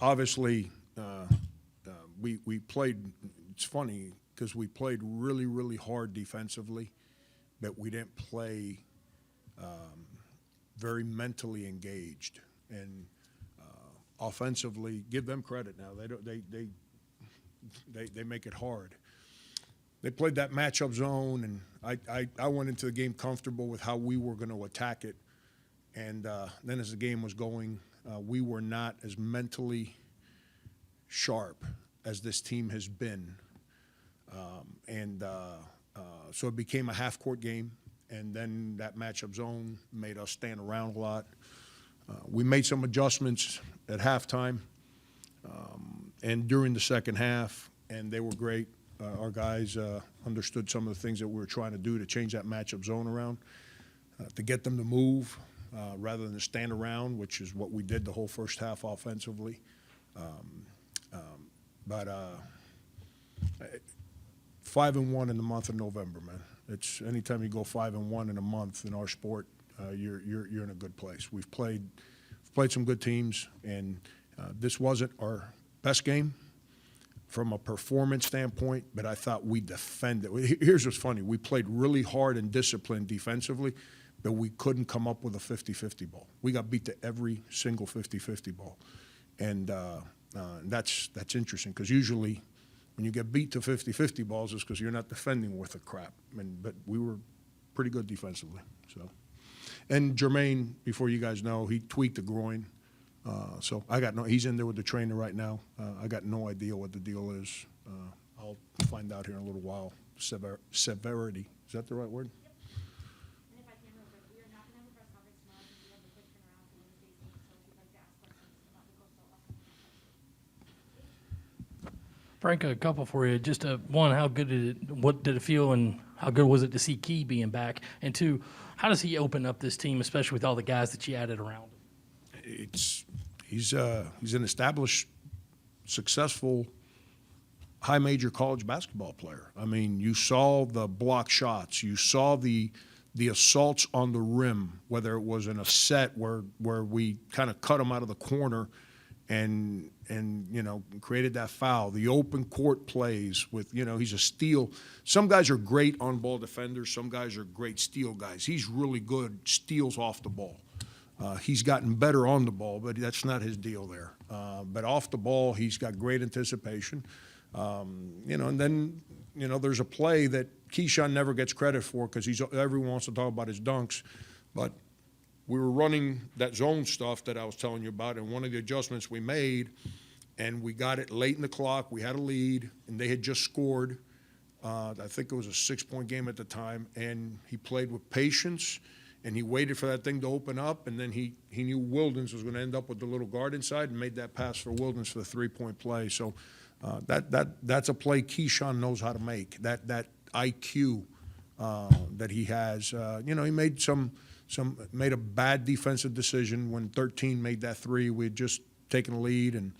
obviously, we played. It's funny because we played really, really hard defensively, but we didn't play very mentally engaged. And offensively, give them credit now. They make it hard. They played that matchup zone, and I went into the game comfortable with how we were going to attack it. And then as the game was going, we were not as mentally sharp as this team has been. So it became a half-court game, and then that matchup zone made us stand around a lot. We made some adjustments at halftime and during the second half, and they were great. Our guys understood some of the things that we were trying to do to change that matchup zone around, to get them to move rather than to stand around, which is what we did the whole first half offensively. But 5-1 in the month of November, man. It's anytime you go 5-1 in a month in our sport, you're in a good place. We've played some good teams, and this wasn't our best game from a performance standpoint, but I thought we defended. Here's what's funny. We played really hard and disciplined defensively, but we couldn't come up with a 50-50 ball. We got beat to every single 50-50 ball. And that's interesting because usually when you get beat to 50-50 balls, it's because you're not defending worth a crap. But we were pretty good defensively. So, and Jermaine, before you guys know, he tweaked the groin. So he's in there with the trainer right now. I got no idea what the deal is. I'll find out here in a little while. Severity, is that the right word? Yep. And if I can real quick, we are not going to have a press conference tomorrow since we have the quick turnaround for Wednesday's game, so if you'd like to ask questions about the Coastal offense. Frank, a couple for you. Just one, what did it feel, and how good was it to see Key being back? And two, how does he open up this team, especially with all the guys that you added around him? He's an established, successful, high major college basketball player. I mean, you saw the block shots, you saw the assaults on the rim, whether it was in a set where we kind of cut him out of the corner and created that foul. The open court plays with, he's a steal. Some guys are great on ball defenders. Some guys are great steal guys. He's really good steals off the ball. He's gotten better on the ball, but that's not his deal there. But off the ball, he's got great anticipation. And then, there's a play that Keyshawn never gets credit for because everyone wants to talk about his dunks. But we were running that zone stuff that I was telling you about, and one of the adjustments we made, and we got it late in the clock. We had a lead, and they had just scored. I think it was a 6-point game at the time, and he played with patience. And he waited for that thing to open up, and then he knew Wildens was going to end up with the little guard inside and made that pass for Wildens for the 3-point play. So that's a play Keyshawn knows how to make. That IQ that he has. He made a bad defensive decision when 13 made that three. We had just taken a lead, and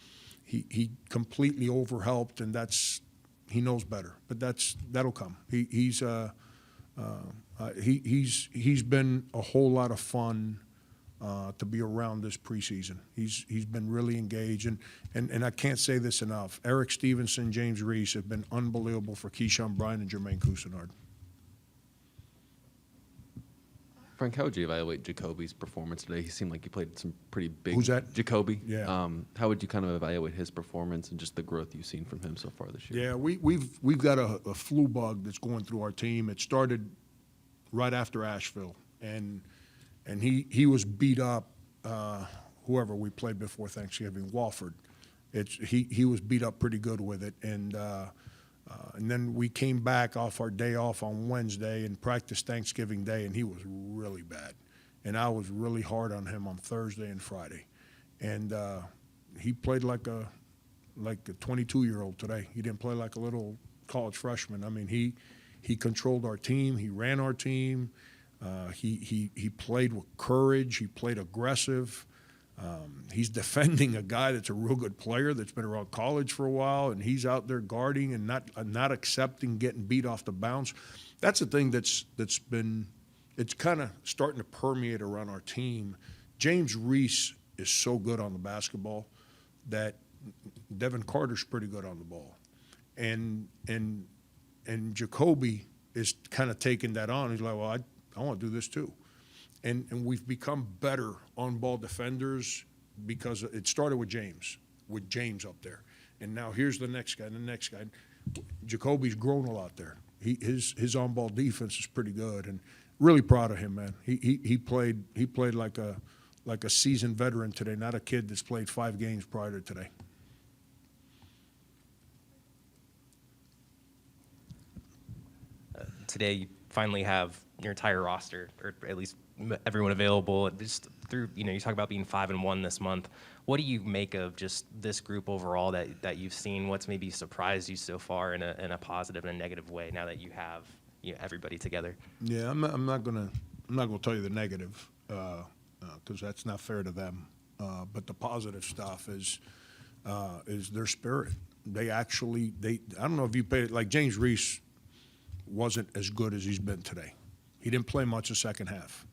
he completely overhelped, and he knows better. But that'll come. He's been a whole lot of fun to be around this preseason. He's been really engaged, and I can't say this enough. Eric Stevenson, James Reese have been unbelievable for Keyshawn Bryant and Jermaine Cousinard. Frank, how would you evaluate Jacoby's performance today? He seemed like he played some pretty big. Who's that? Jacoby. Yeah. How would you kind of evaluate his performance and just the growth you've seen from him so far this year? Yeah, we've got a flu bug that's going through our team. It started right after Asheville, and he was beat up. Whoever we played before Thanksgiving, Wofford, he was beat up pretty good with it, and then we came back off our day off on Wednesday and practiced Thanksgiving Day, and he was really bad, and I was really hard on him on Thursday and Friday, and he played like a 22-year-old today. He didn't play like a little college freshman. I mean, he controlled our team. He ran our team. He played with courage. He played aggressive. He's defending a guy that's a real good player that's been around college for a while, and he's out there guarding and not accepting getting beat off the bounce. That's the thing that's been it's kind of starting to permeate around our team. James Reese is so good on the basketball that Devin Carter's pretty good on the ball. And Jacoby is kind of taking that on. He's like, well, I want to do this too. And we've become better on-ball defenders because it started with James up there. And now here's the next guy and the next guy. Jacoby's grown a lot there. His on-ball defense is pretty good, and really proud of him, man. He played like a seasoned veteran today, not a kid that's played 5 games prior to today. Today you finally have your entire roster, or at least everyone available. Just through, you talk about being 5-1 this month. What do you make of just this group overall that you've seen? What's maybe surprised you so far in a positive and a negative way now that you have everybody together? Yeah, I'm not gonna tell you the negative because that's not fair to them. But the positive stuff is their spirit. I don't know if you paid, like James Reese wasn't as good as he's been today. He didn't play much the second half.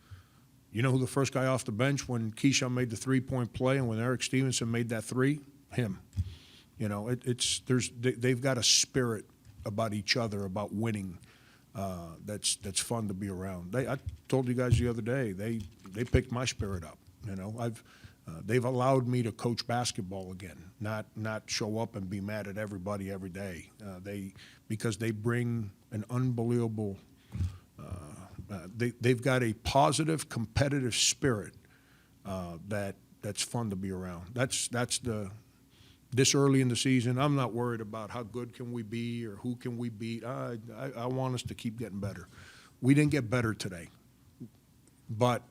You know who the first guy off the bench when Keyshawn made the 3-point play and when Eric Stevenson made that 3? Him. They've got a spirit about each other, about winning. That's fun to be around. I told you guys the other day, they picked my spirit up. They've allowed me to coach basketball again, not show up and be mad at everybody every day. Because they bring an unbelievable. They've got a positive, competitive spirit that's fun to be around. This early in the season, I'm not worried about how good can we be or who can we beat. I want us to keep getting better. We didn't get better today, but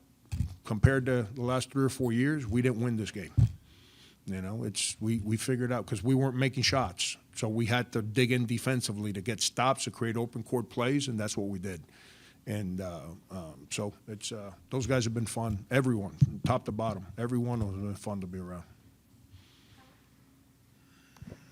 compared to the last 3 or 4 years, we didn't win this game. We figured out because we weren't making shots, so we had to dig in defensively to get stops to create open court plays, and that's what we did. And so it's those guys have been fun. Everyone, top to bottom, every one of them has been fun to be around.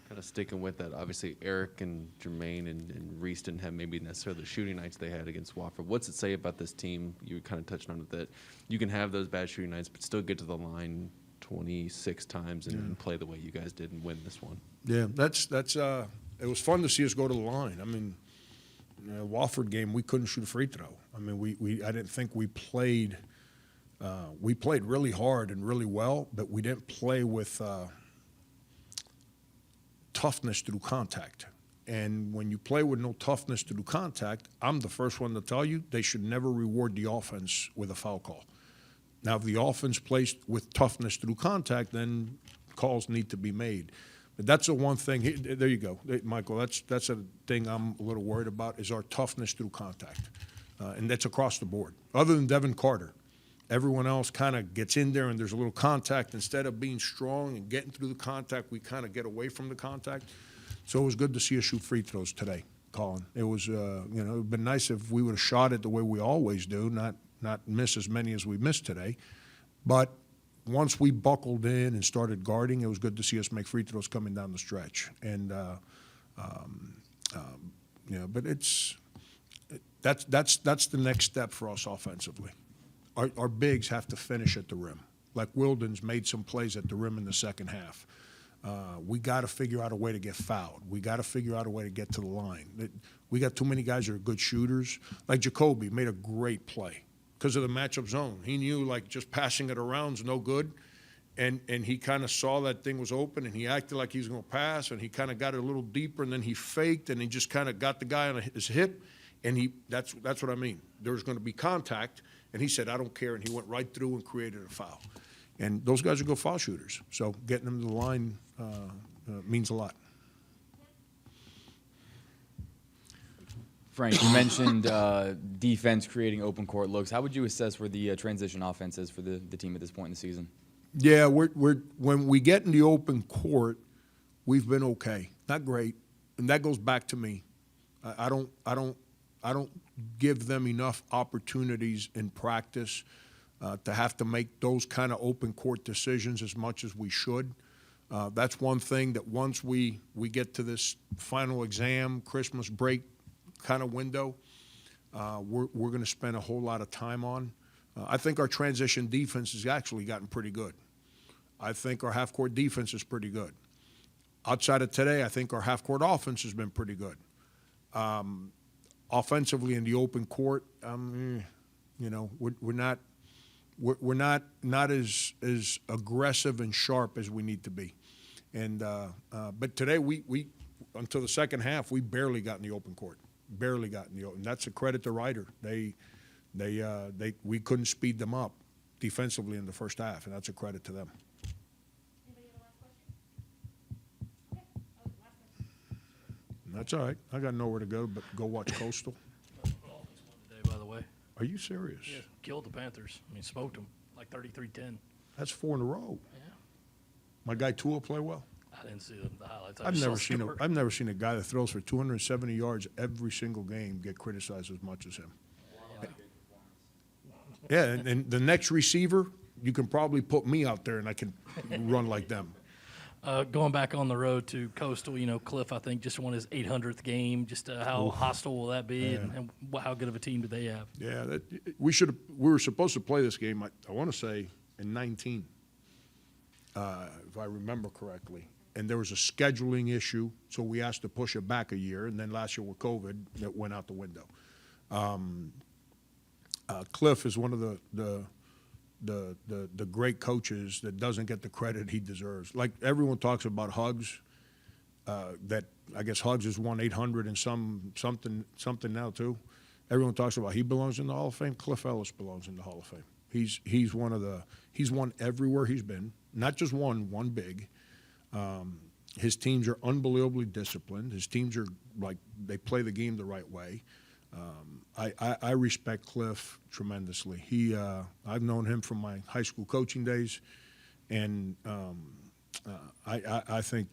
Kind of sticking with that, obviously Eric and Jermaine and Reese didn't have maybe necessarily the shooting nights they had against Wofford. What's it say about this team? You kind of touched on it, that you can have those bad shooting nights but still get to the line 26 times and play the way you guys did and win this one. Yeah, that's it was fun to see us go to the line. I mean, Wofford game, we couldn't shoot a free throw. I mean, I didn't think we played really hard and really well, but we didn't play with toughness through contact. And when you play with no toughness through contact, I'm the first one to tell you they should never reward the offense with a foul call. Now, if the offense plays with toughness through contact, then calls need to be made. But that's the one thing. There you go, Michael. That's a thing I'm a little worried about is our toughness through contact, and that's across the board. Other than Devin Carter, everyone else kind of gets in there and there's a little contact. Instead of being strong and getting through the contact, we kind of get away from the contact. So it was good to see us shoot free throws today, Colin. It was, it would have been nice if we would have shot it the way we always do, not miss as many as we missed today. But once we buckled in and started guarding, it was good to see us make free throws coming down the stretch. And, but that's the next step for us offensively. Our bigs have to finish at the rim. Like Wilden's made some plays at the rim in the second half. We got to figure out a way to get fouled. We got to figure out a way to get to the line. We got too many guys that are good shooters. Like Jacoby made a great play because of the matchup zone. He knew like just passing it around is no good, and he kind of saw that thing was open and he acted like he was going to pass and he kind of got it a little deeper and then he faked and he just kind of got the guy on his hip, and that's what I mean. There's going to be contact, and he said, I don't care, and he went right through and created a foul. And those guys are good foul shooters, so getting them to the line means a lot. Frank, you mentioned defense creating open court looks. How would you assess where the transition offense is for the team at this point in the season? Yeah, we're when we get in the open court, we've been okay, not great, and that goes back to me. I don't give them enough opportunities in practice to have to make those kind of open court decisions as much as we should. That's one thing that once we get to this final exam, Christmas break kind of window, we're going to spend a whole lot of time on. I think our transition defense has actually gotten pretty good. I think our half-court defense is pretty good. Outside of today, I think our half-court offense has been pretty good. Offensively in the open court, you know, we're not as aggressive and sharp as we need to be. And but today we until the second half we barely got in the open court, barely got in the open. That's a credit to Ryder. We couldn't speed them up defensively in the first half, and that's a credit to them. Anybody have a last question? Okay, oh, last question. That's all right. I got nowhere to go but go watch Coastal. Offense won today, by the way. Are you serious? Yeah, killed the Panthers. I mean, smoked them like 33-10. That's 4 in a row. Yeah. My guy Tua play well. I didn't see the highlights. I I've just saw never the seen score. I've never seen a guy that throws for 270 yards every single game get criticized as much as him. Yeah, and the next receiver, you can probably put me out there and I can run like them. Going back on the road to Coastal, you know, Cliff, I think, just won his 800th game. Just how hostile will that be, and how good of a team do they have? Yeah, we were supposed to play this game, I want to say, in 19, if I remember correctly. And there was a scheduling issue, so we asked to push it back a year. And then last year with COVID, that went out the window. Cliff is one of the great coaches that doesn't get the credit he deserves. Like everyone talks about Hugs, that I guess Hugs is 1-800 and something now too. Everyone talks about he belongs in the Hall of Fame. Cliff Ellis belongs in the Hall of Fame. He's won everywhere he's been, not just one big. His teams are unbelievably disciplined. His teams are like they play the game the right way. I respect Cliff tremendously. I've known him from my high school coaching days, and I think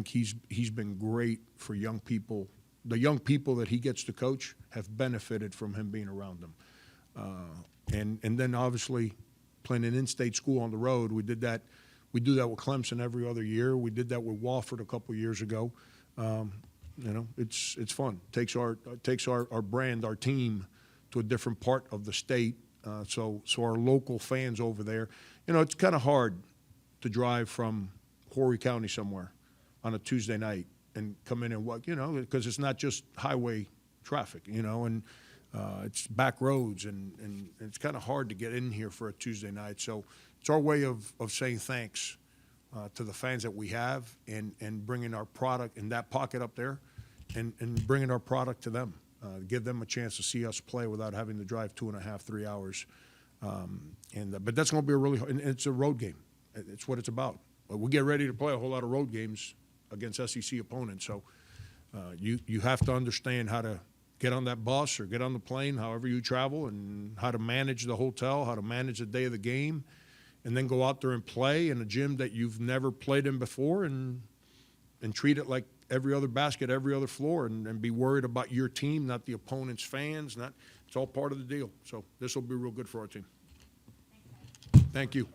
he's been great for young people. The young people that he gets to coach have benefited from him being around them. And then obviously playing an in-state school on the road, we did that. We do that with Clemson every other year. We did that with Wofford a couple years ago. You know, it's fun. Takes our brand, our team, to a different part of the state. So our local fans over there, you know, it's kind of hard to drive from Horry County somewhere on a Tuesday night and come in and walk, you know, because it's not just highway traffic, you know, and it's back roads and it's kind of hard to get in here for a Tuesday night. So it's our way of saying thanks to the fans that we have and bringing our product in that pocket up there and bringing our product to them, give them a chance to see us play without having to drive 2.5, 3 hours. But that's going to be and it's a road game. It's what it's about. We get ready to play a whole lot of road games against SEC opponents. So you have to understand how to get on that bus or get on the plane, however you travel, and how to manage the hotel, how to manage the day of the game, and then go out there and play in a gym that you've never played in before and treat it like every other basket, every other floor, and be worried about your team, not the opponent's fans. It's all part of the deal. So this will be real good for our team. Thank you.